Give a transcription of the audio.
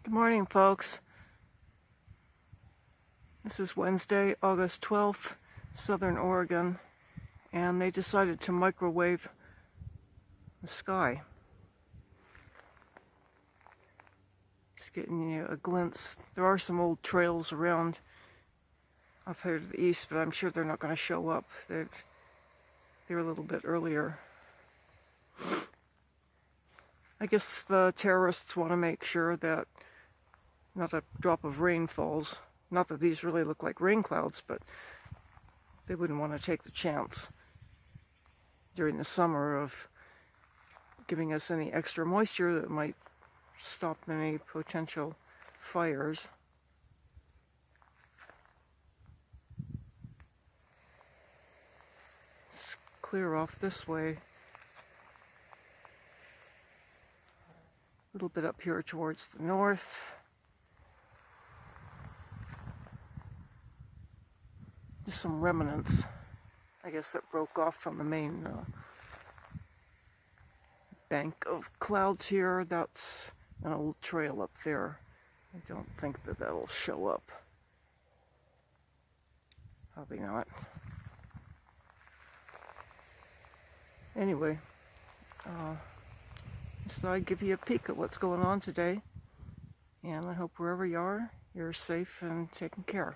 Good morning, folks. This is Wednesday, August 12th, Southern Oregon, and they decided to microwave the sky. Just getting you a glimpse. There are some old trails around up here to the east, but I'm sure they're not going to show up. They're a little bit earlier. I guess the terrorists want to make sure that not a drop of rain falls. Not that these really look like rain clouds, but they wouldn't want to take the chance during the summer of giving us any extra moisture that might stop any potential fires. Let's clear off this way. A little bit up here towards the north. Just some remnants, I guess, that broke off from the main bank of clouds here. That's an old trail up there. I don't think that that'll show up. Probably not. Anyway, just thought I'd give you a peek at what's going on today. And I hope wherever you are, you're safe and taken care of.